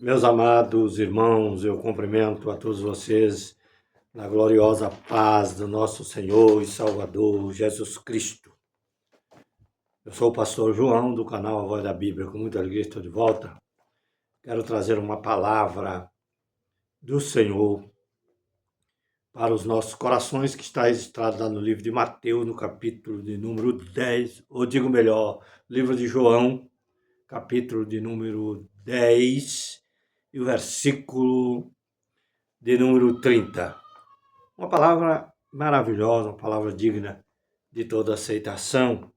Meus amados irmãos, eu cumprimento a todos vocês na gloriosa paz do nosso Senhor e Salvador Jesus Cristo. Eu sou o pastor João, do canal A Voz da Bíblia. Com muita alegria estou de volta. Quero trazer uma palavra do Senhor para os nossos corações, que está registrado lá no livro de Mateus, no capítulo de número 10, ou digo melhor, livro de João, capítulo de número 10, e o versículo de número 30. Uma palavra maravilhosa, uma palavra digna de toda aceitação.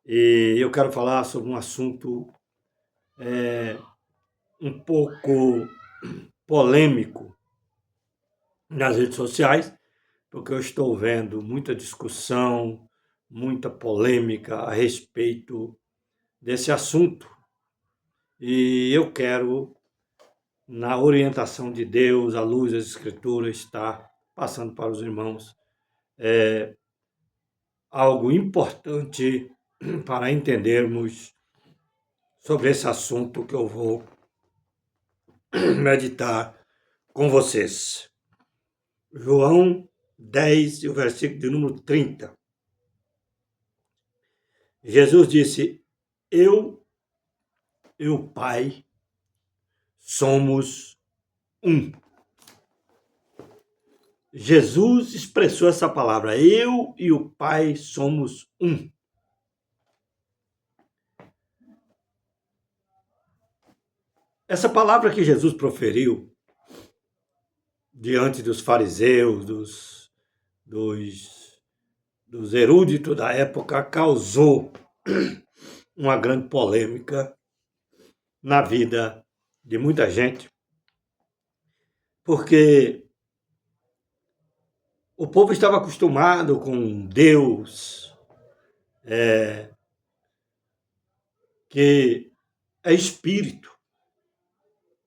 E eu quero falar sobre um assunto um pouco polêmico nas redes sociais, porque eu estou vendo muita discussão, muita polêmica a respeito desse assunto. E eu quero, na orientação de Deus, à luz das Escrituras, estar passando para os irmãos algo importante para entendermos sobre esse assunto que eu vou meditar com vocês. João 10, o versículo de número 30. Jesus disse: Eu e o Pai somos um. Jesus expressou essa palavra: eu e o Pai somos um. Essa palavra que Jesus proferiu diante dos fariseus, dos eruditos da época, causou uma grande polêmica na vida de muita gente, porque o povo estava acostumado com Deus, que é espírito,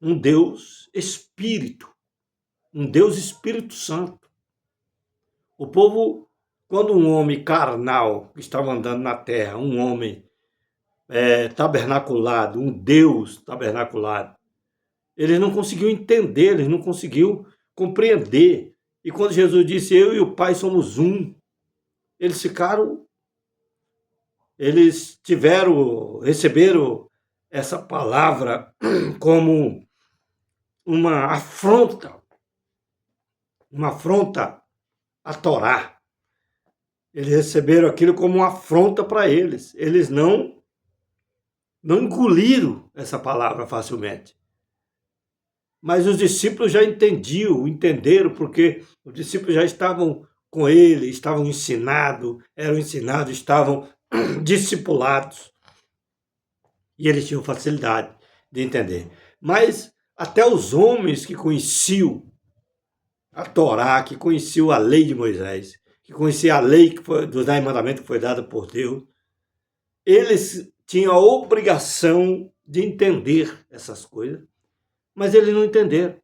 um Deus espírito, um Deus Espírito Santo. O povo, quando um homem carnal que estava andando na terra, um homem tabernaculado, um Deus tabernaculado, eles não conseguiam entender, eles não conseguiam compreender. E quando Jesus disse: eu e o Pai somos um, eles receberam essa palavra como uma afronta à Torá. Eles receberam aquilo como uma afronta para eles. Eles não engoliram essa palavra facilmente. Mas os discípulos já entenderam, porque os discípulos já estavam com ele, estavam eram ensinados, estavam discipulados. E eles tinham facilidade de entender. Mas até os homens que conheciam a Torá, que conheciam a lei de Moisés, que conheciam a lei dos 10 mandamentos que foi dada por Deus, eles tinham a obrigação de entender essas coisas, mas eles não entenderam.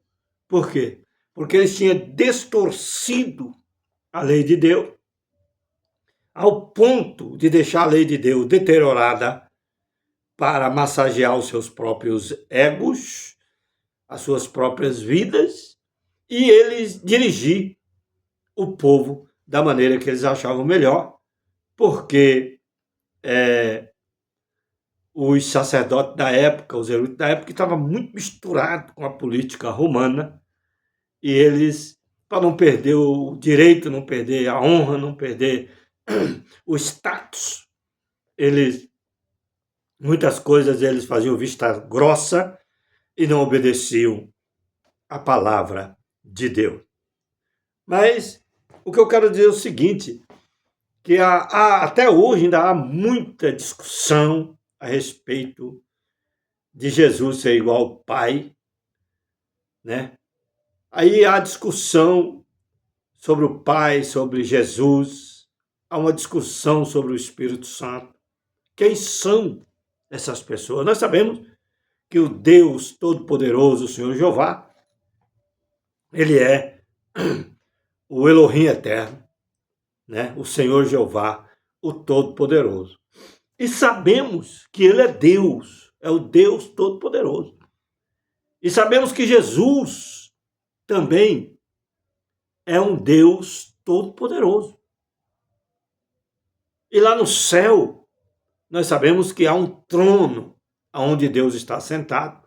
Por quê? Porque eles tinham distorcido a lei de Deus ao ponto de deixar a lei de Deus deteriorada para massagear os seus próprios egos, as suas próprias vidas, e eles dirigir o povo da maneira que eles achavam melhor, porque os sacerdotes da época, os eruditos da época, estavam muito misturados com a política romana, e eles, para não perder o direito, não perder a honra, não perder o status, muitas coisas eles faziam vista grossa e não obedeciam a palavra de Deus. Mas o que eu quero dizer é o seguinte, que até hoje ainda há muita discussão a respeito de Jesus ser igual ao Pai, né? Aí há discussão sobre o Pai, sobre Jesus, há uma discussão sobre o Espírito Santo. Quem são essas pessoas? Nós sabemos que o Deus Todo-Poderoso, o Senhor Jeová, ele é o Elohim eterno, né? O Senhor Jeová, o Todo-Poderoso. E sabemos que ele é Deus, é o Deus Todo-Poderoso. E sabemos que Jesus também é um Deus todo-poderoso. E lá no céu, nós sabemos que há um trono onde Deus está sentado.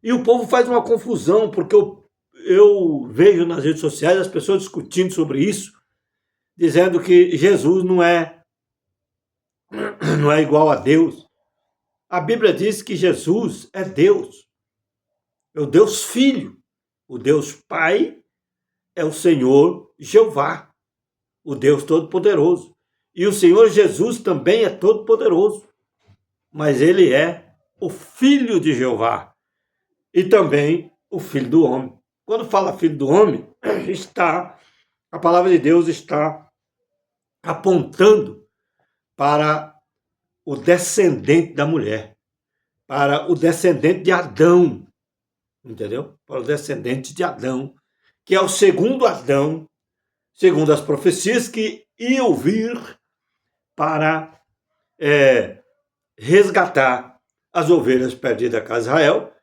E o povo faz uma confusão, porque eu vejo nas redes sociais as pessoas discutindo sobre isso, dizendo que Jesus não é igual a Deus. A Bíblia diz que Jesus é Deus, é o Deus Filho. O Deus Pai é o Senhor Jeová, o Deus Todo-Poderoso. E o Senhor Jesus também é Todo-Poderoso, mas ele é o Filho de Jeová e também o Filho do Homem. Quando fala Filho do Homem, a palavra de Deus está apontando para o descendente da mulher, para o descendente de Adão, entendeu? Para o descendente de Adão, que é o segundo Adão, segundo as profecias, que ia vir para resgatar as ovelhas perdidas da casa de Israel,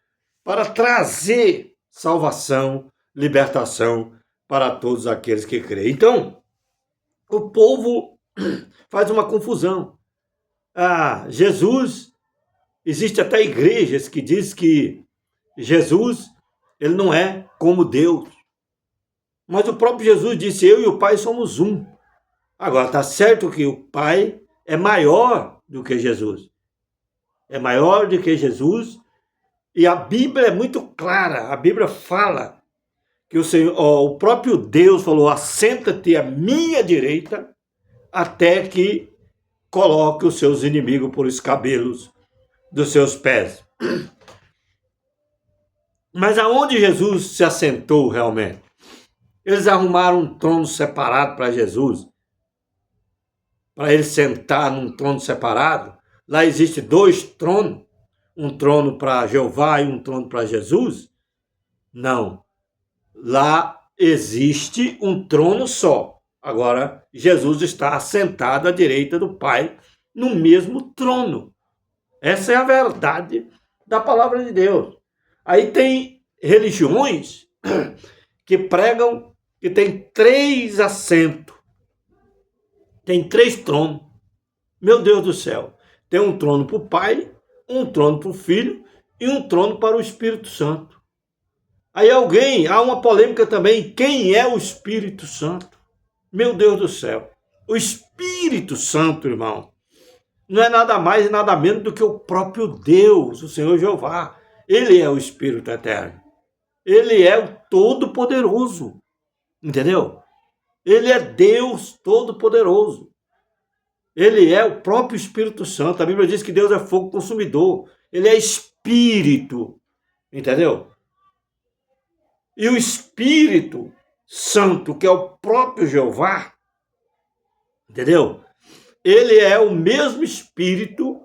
para trazer salvação, libertação para todos aqueles que creem. Então, o povo faz uma confusão. Jesus, existe até igrejas que diz que Jesus, ele não é como Deus. Mas o próprio Jesus disse, eu e o Pai somos um. Agora, está certo que o Pai é maior do que Jesus. É maior do que Jesus. E a Bíblia é muito clara. A Bíblia fala que o próprio Deus falou, assenta-te à minha direita até que coloque os seus inimigos por escabelos dos seus pés. Mas aonde Jesus se assentou realmente? Eles arrumaram um trono separado para Jesus, para ele sentar num trono separado. Lá existe 2 tronos, um trono para Jeová e um trono para Jesus? Não. Lá existe um trono só. Agora, Jesus está assentado à direita do Pai, no mesmo trono. Essa é a verdade da palavra de Deus. Aí tem religiões que pregam que tem 3 assentos. Tem 3 tronos. Meu Deus do céu. Tem um trono para o Pai, um trono para o Filho e um trono para o Espírito Santo. Aí há uma polêmica também. Quem é o Espírito Santo? Meu Deus do céu. O Espírito Santo, irmão, não é nada mais e nada menos do que o próprio Deus, o Senhor Jeová. Ele é o Espírito Eterno. Ele é o Todo-Poderoso. Entendeu? Ele é Deus Todo-Poderoso. Ele é o próprio Espírito Santo. A Bíblia diz que Deus é fogo consumidor. Ele é Espírito. Entendeu? E o Espírito Santo, que é o próprio Jeová, entendeu? Ele é o mesmo Espírito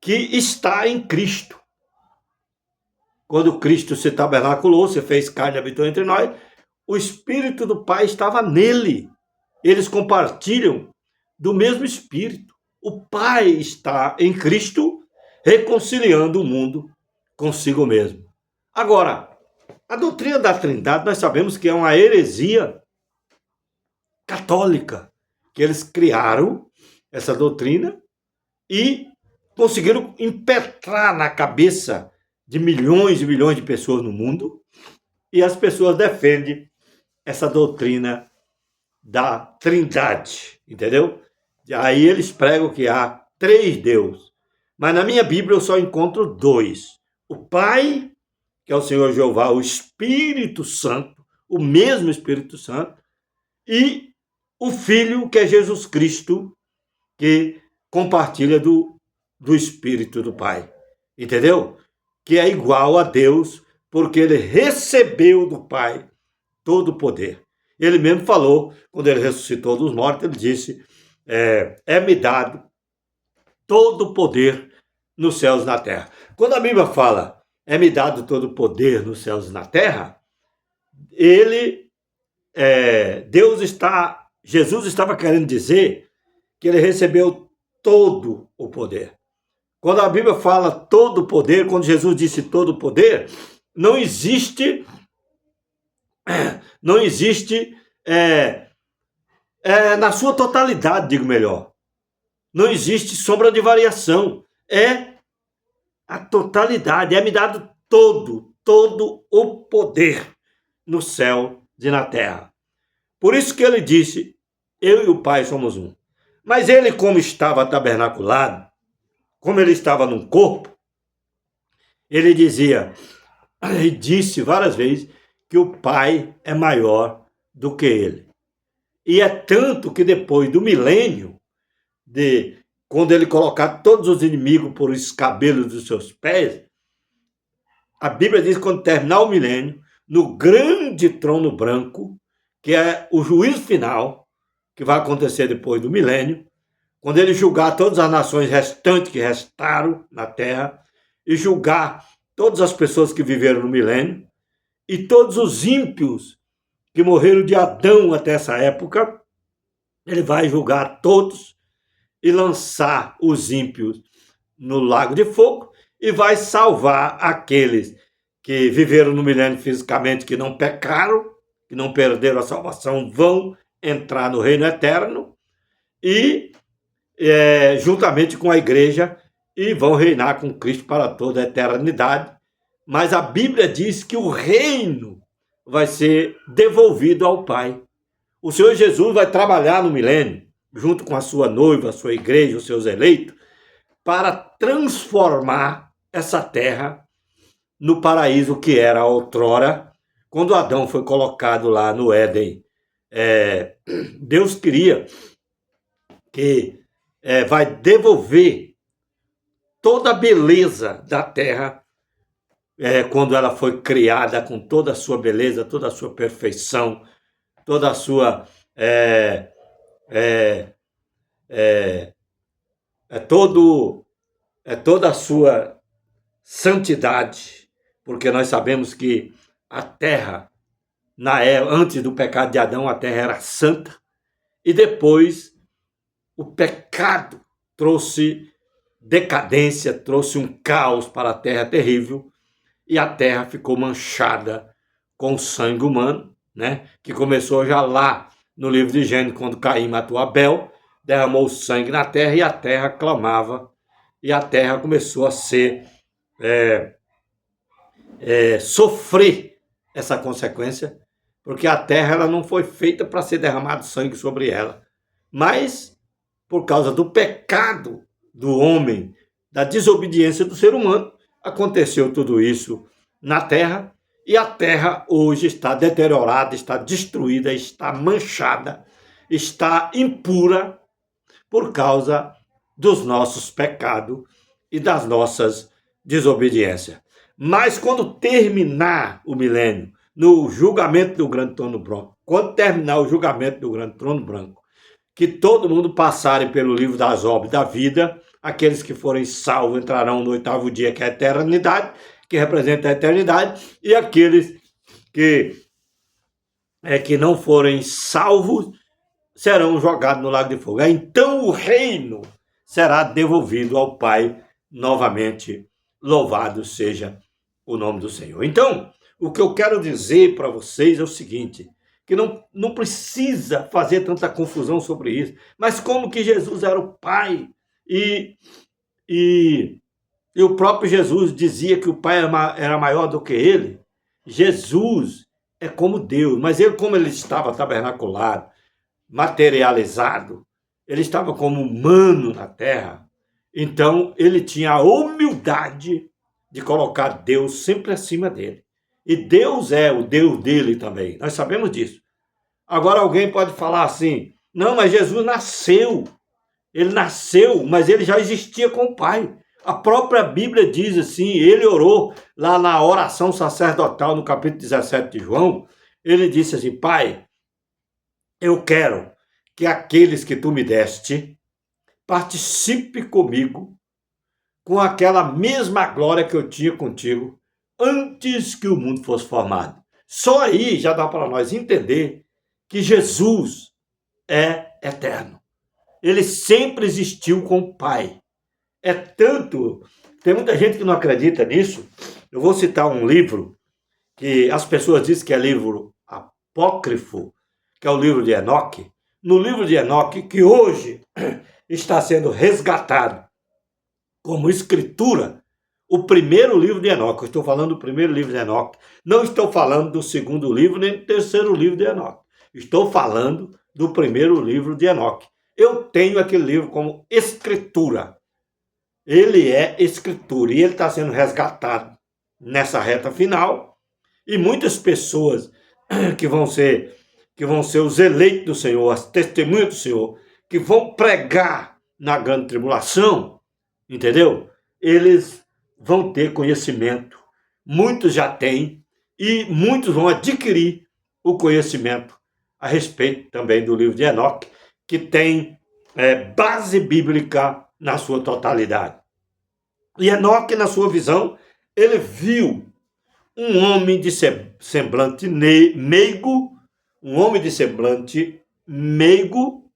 que está em Cristo. Quando Cristo se tabernaculou, se fez carne e habitou entre nós, o Espírito do Pai estava nele. Eles compartilham do mesmo Espírito. O Pai está em Cristo, reconciliando o mundo consigo mesmo. Agora, a doutrina da Trindade, nós sabemos que é uma heresia católica, que eles criaram essa doutrina e conseguiram impetrar na cabeça de milhões e milhões de pessoas no mundo, e as pessoas defendem essa doutrina da Trindade, entendeu? Aí eles pregam que há 3 deuses, mas na minha Bíblia eu só encontro 2. O Pai, que é o Senhor Jeová, o Espírito Santo, o mesmo Espírito Santo, e o Filho, que é Jesus Cristo, que compartilha do Espírito do Pai, entendeu? Que é igual a Deus, porque ele recebeu do Pai todo o poder. Ele mesmo falou, quando ele ressuscitou dos mortos, ele disse, é-me dado todo o poder nos céus e na terra. Quando a Bíblia fala, é-me dado todo o poder nos céus e na terra, Jesus estava querendo dizer que ele recebeu todo o poder. Quando a Bíblia fala todo o poder, quando Jesus disse todo o poder, não existe, não existe na sua totalidade, digo melhor. Não existe sombra de variação. É a totalidade. É me dado todo o poder no céu e na terra. Por isso que ele disse, eu e o Pai somos um. Mas ele, como estava tabernaculado, como ele estava num corpo, ele dizia, e disse várias vezes, que o Pai é maior do que ele. E é tanto que depois do milênio, quando ele colocar todos os inimigos por escabelos dos seus pés, a Bíblia diz que quando terminar o milênio, no grande trono branco, que é o juízo final, que vai acontecer depois do milênio, quando ele julgar todas as nações restantes que restaram na terra, e julgar todas as pessoas que viveram no milênio, e todos os ímpios que morreram de Adão até essa época, ele vai julgar todos e lançar os ímpios no lago de fogo e vai salvar aqueles que viveram no milênio fisicamente, que não pecaram, que não perderam a salvação, vão entrar no reino eterno e juntamente com a igreja e vão reinar com Cristo para toda a eternidade. Mas a Bíblia diz que o reino vai ser devolvido ao Pai. O Senhor Jesus vai trabalhar no milênio, junto com a sua noiva, a sua igreja, os seus eleitos, para transformar essa terra no paraíso que era outrora, quando Adão foi colocado lá no Éden. Deus queria que vai devolver toda a beleza da terra quando ela foi criada com toda a sua beleza, toda a sua perfeição, toda a sua toda a sua santidade, porque nós sabemos que a terra, antes do pecado de Adão, a terra era santa, e depois o pecado trouxe decadência, trouxe um caos para a terra terrível, e a terra ficou manchada com o sangue humano, né? Que começou já lá no livro de Gênesis, quando Caim matou Abel, derramou sangue na terra e a terra clamava, e a terra começou a sofrer essa consequência, porque a terra ela não foi feita para ser derramado sangue sobre ela, mas por causa do pecado do homem, da desobediência do ser humano, aconteceu tudo isso na terra, e a terra hoje está deteriorada, está destruída, está manchada, está impura por causa dos nossos pecados e das nossas desobediências. Mas quando terminar o milênio, no julgamento do grande trono branco, quando terminar o julgamento do grande trono branco, que todo mundo passarem pelo livro das obras da vida, aqueles que forem salvos entrarão no 8º dia, que é a eternidade, que representa a eternidade, e aqueles que não forem salvos serão jogados no lago de fogo. Então o reino será devolvido ao Pai novamente. Louvado seja o nome do Senhor. Então, o que eu quero dizer para vocês é o seguinte, que não precisa fazer tanta confusão sobre isso, mas como que Jesus era o Pai, e o próprio Jesus dizia que o Pai era maior do que ele. Jesus é como Deus, mas ele, como ele estava tabernaculado, materializado, ele estava como humano na terra, então ele tinha a humildade de colocar Deus sempre acima dele. E Deus é o Deus dele também, nós sabemos disso. Agora alguém pode falar assim, não, mas Jesus nasceu, ele nasceu, mas ele já existia com o Pai. A própria Bíblia diz assim, ele orou lá na oração sacerdotal, no capítulo 17 de João, ele disse assim, Pai, eu quero que aqueles que tu me deste participe comigo com aquela mesma glória que eu tinha contigo antes que o mundo fosse formado. Só aí já dá para nós entender que Jesus é eterno. Ele sempre existiu com o Pai. É tanto, tem muita gente que não acredita nisso. Eu vou citar um livro que as pessoas dizem que é livro apócrifo, que é o livro de Enoque, no livro de Enoque, que hoje está sendo resgatado como escritura, o primeiro livro de Enoque. Eu estou falando do primeiro livro de Enoque. Não estou falando do segundo livro, nem do terceiro livro de Enoque. Estou falando do primeiro livro de Enoque. Eu tenho aquele livro como escritura. Ele é escritura e ele está sendo resgatado nessa reta final. E muitas pessoas que vão ser os eleitos do Senhor, as testemunhas do Senhor, que vão pregar na grande tribulação, entendeu? Eles vão ter conhecimento. Muitos já têm e muitos vão adquirir o conhecimento a respeito também do livro de Enoque, que tem base bíblica na sua totalidade. E Enoque, na sua visão, ele viu um homem de semblante meigo,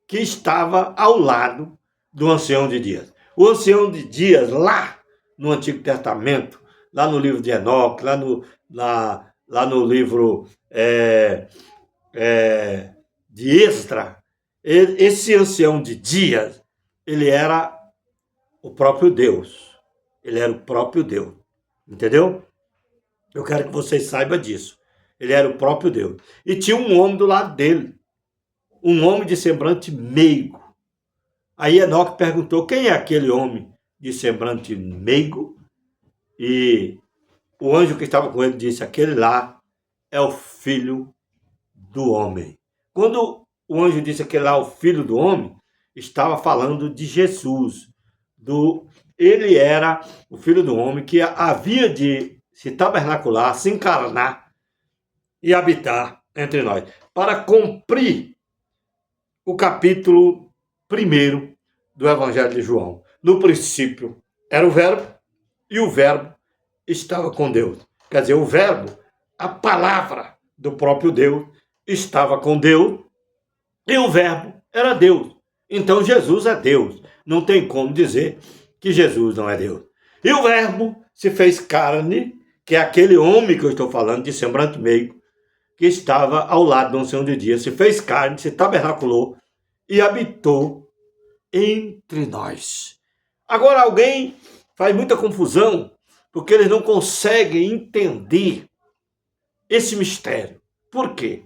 que estava ao lado do ancião de Dias. O ancião de Dias, lá no Antigo Testamento, lá no livro de Enoque, lá no livro de Esdra, esse ancião de Dias, ele era o próprio Deus. Ele era o próprio Deus. Entendeu? Eu quero que vocês saibam disso. Ele era o próprio Deus. E tinha um homem do lado dele. Um homem de semblante meigo. Aí Enoque perguntou, quem é aquele homem de semblante meigo? E o anjo que estava com ele disse, aquele lá é o filho do homem. Quando o anjo disse aquele lá é o filho do homem, estava falando de Jesus. Ele era o filho do homem que havia de se tabernacular, se encarnar e habitar entre nós, para cumprir o capítulo 1 do Evangelho de João. No princípio era o verbo, e o verbo estava com Deus. Quer dizer, o verbo, a palavra do próprio Deus, estava com Deus, e o verbo era Deus. Então Jesus é Deus. Não tem como dizer que Jesus não é Deus. E o verbo se fez carne, que é aquele homem que eu estou falando, de semblante meigo, que estava ao lado do ancião de Dias, se fez carne, se tabernaculou e habitou entre nós. Agora alguém faz muita confusão, porque eles não conseguem entender esse mistério. Por quê?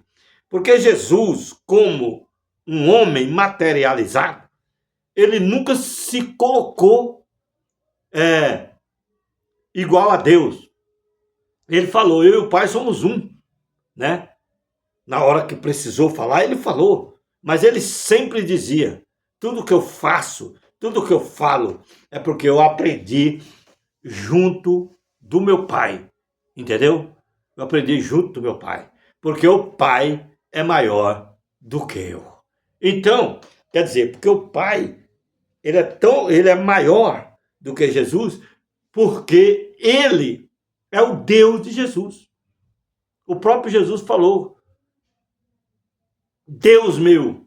Porque Jesus, como um homem materializado, ele nunca se colocou igual a Deus. Ele falou, eu e o Pai somos um, né? Na hora que precisou falar, ele falou. Mas ele sempre dizia, tudo que eu faço, tudo que eu falo, é porque eu aprendi junto do meu Pai. Entendeu? Eu aprendi junto do meu Pai. Porque o Pai é maior do que eu. Então, quer dizer, porque o Pai, ele é maior do que Jesus, porque ele é o Deus de Jesus. O próprio Jesus falou, Deus meu,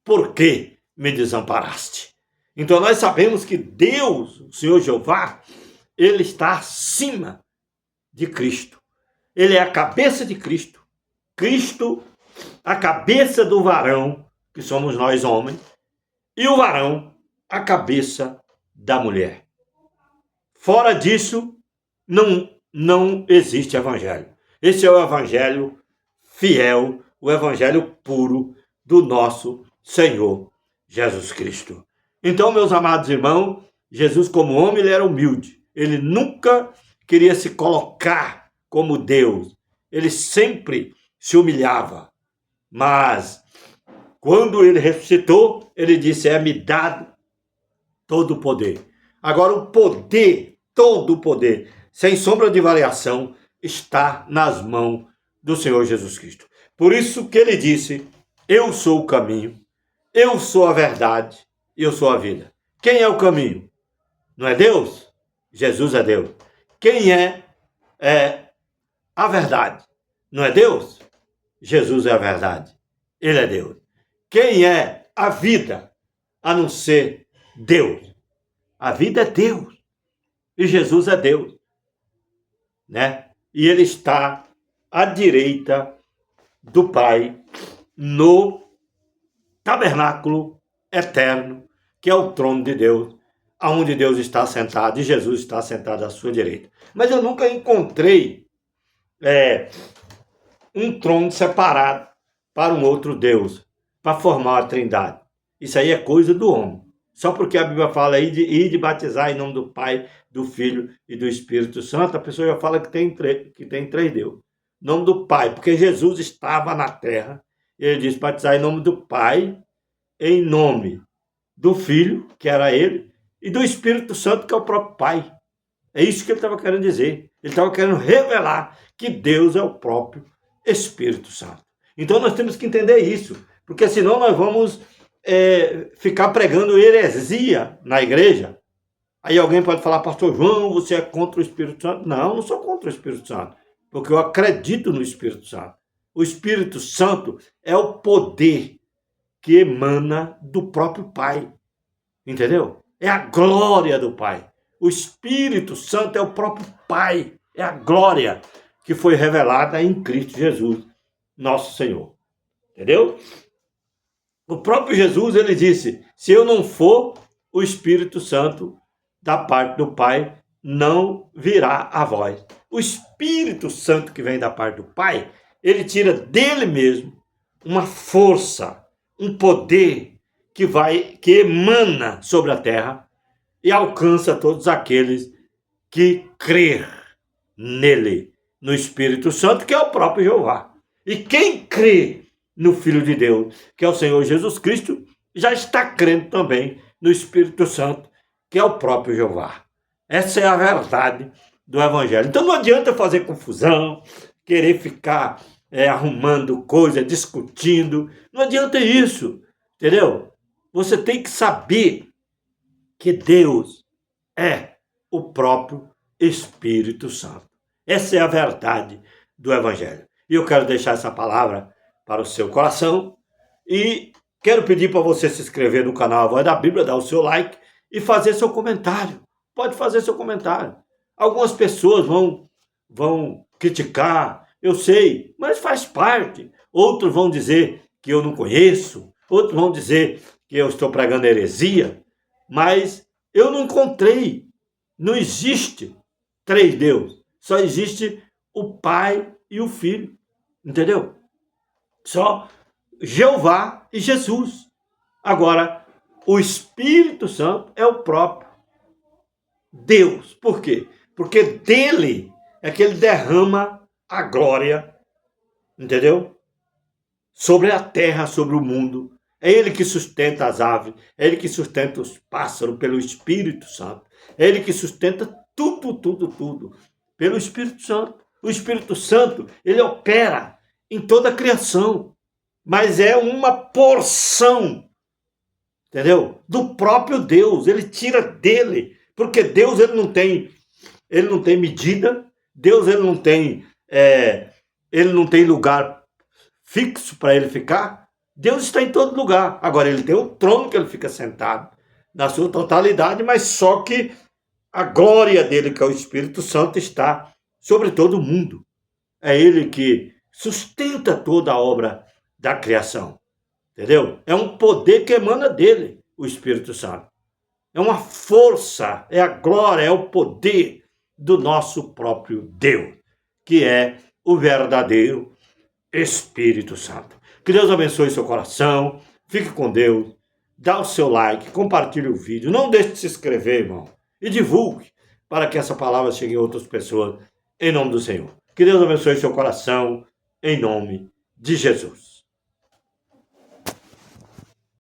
por que me desamparaste? Então nós sabemos que Deus, o Senhor Jeová, ele está acima de Cristo. Ele é a cabeça de Cristo. Cristo, a cabeça do varão, que somos nós homens, e o varão, a cabeça da mulher. Fora disso, não existe evangelho. Esse é o evangelho fiel, o evangelho puro do nosso Senhor Jesus Cristo. Então, meus amados irmãos, Jesus como homem, ele era humilde. Ele nunca queria se colocar como Deus. Ele sempre se humilhava. Mas, quando ele ressuscitou, ele disse, é-me dado todo o poder. Agora, o poder, todo o poder, sem sombra de variação, está nas mãos do Senhor Jesus Cristo. Por isso que ele disse, eu sou o caminho, eu sou a verdade e eu sou a vida. Quem é o caminho? Não é Deus? Jesus é Deus. Quem é a verdade? Não é Deus? Jesus é a verdade. Ele é Deus. Quem é a vida, a não ser Deus? A vida é Deus. E Jesus é Deus. Né? e ele está à direita do Pai no tabernáculo eterno, que é o trono de Deus, aonde Deus está sentado e Jesus está sentado à sua direita. Mas eu nunca encontrei um trono separado para um outro Deus, para formar a Trindade. Isso aí é coisa do homem. Só porque a Bíblia fala aí de batizar em nome do Pai, do Filho e do Espírito Santo, a pessoa já fala que tem três Deus. Em nome do Pai, porque Jesus estava na terra, ele disse batizar em nome do Pai, em nome do Filho, que era ele, e do Espírito Santo, que é o próprio Pai. É isso que ele estava querendo dizer. Ele estava querendo revelar que Deus é o próprio Espírito Santo. Então nós temos que entender isso, porque senão nós vamos ficar pregando heresia na igreja. Aí alguém pode falar, pastor João, você é contra o Espírito Santo? Não, eu não sou contra o Espírito Santo, porque eu acredito no Espírito Santo. O Espírito Santo é o poder que emana do próprio Pai, entendeu? É a glória do Pai. O Espírito Santo é o próprio Pai, é a glória que foi revelada em Cristo Jesus, nosso Senhor, entendeu? O próprio Jesus, ele disse, se eu não for, o Espírito Santo da parte do Pai não virá a vós. O Espírito Santo que vem da parte do Pai, ele tira dele mesmo uma força, um poder que emana sobre a terra e alcança todos aqueles que crer nele, no Espírito Santo, que é o próprio Jeová. E quem crê no Filho de Deus, que é o Senhor Jesus Cristo, já está crendo também no Espírito Santo, que é o próprio Jeová. Essa é a verdade do Evangelho. Então não adianta fazer confusão, querer ficar arrumando coisa, discutindo. Não adianta isso, entendeu? Você tem que saber que Deus é o próprio Espírito Santo. Essa é a verdade do Evangelho. E eu quero deixar essa palavra para o seu coração e quero pedir para você se inscrever no canal A Voz da Bíblia, dar o seu like e fazer seu comentário. Pode fazer seu comentário. Algumas pessoas vão criticar, eu sei, mas faz parte. Outros vão dizer que eu não conheço, outros vão dizer que eu estou pregando heresia, mas eu não encontrei, não existe três deuses, só existe o Pai e o Filho, entendeu? Só Jeová e Jesus. Agora, o Espírito Santo é o próprio Deus. Por quê? Porque dele é que ele derrama a glória, entendeu? Sobre a terra, sobre o mundo. É ele que sustenta as aves, é ele que sustenta os pássaros pelo Espírito Santo. É ele que sustenta tudo pelo Espírito Santo. O Espírito Santo, ele opera em toda a criação, mas é uma porção, entendeu? Do próprio Deus, ele tira dele, porque Deus ele não tem medida, Deus ele não tem lugar fixo para ele ficar. Deus está em todo lugar. Agora ele tem o trono que ele fica sentado na sua totalidade, mas só que a glória dele, que é o Espírito Santo, está sobre todo o mundo. É ele que sustenta toda a obra da criação, entendeu? É um poder que emana dele, o Espírito Santo. É uma força, é a glória, é o poder do nosso próprio Deus, que é o verdadeiro Espírito Santo. Que Deus abençoe seu coração, fique com Deus, dá o seu like, compartilhe o vídeo, não deixe de se inscrever, irmão, e divulgue para que essa palavra chegue a outras pessoas, em nome do Senhor. Que Deus abençoe seu coração, em nome de Jesus.